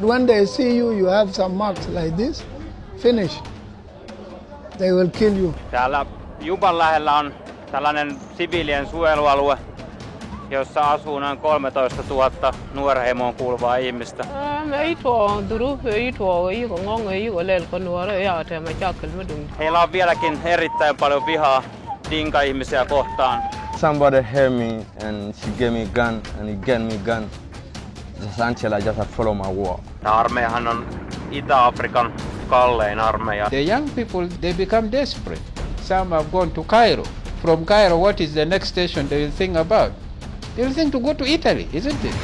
When they see you, you have some marks like this, finish. They will kill you. Täällä Juban lähellä on tällainen siviilien suojelualue, jossa asuu noin 13 000 nuorheimoon kuuluvaa ihmistä. Heillä on vieläkin erittäin paljon vihaa dinka-ihmisiä kohtaan. Somebody heard me and she gave me a gun and he gave me a gun. Just until I just follow my war. Tämä armeijahan on Itä-Afrikan kallein armeija. The young people, they become desperate. Some have gone to Cairo. From Cairo, what is the next station they will think about? They will think to go to Italy, isn't it?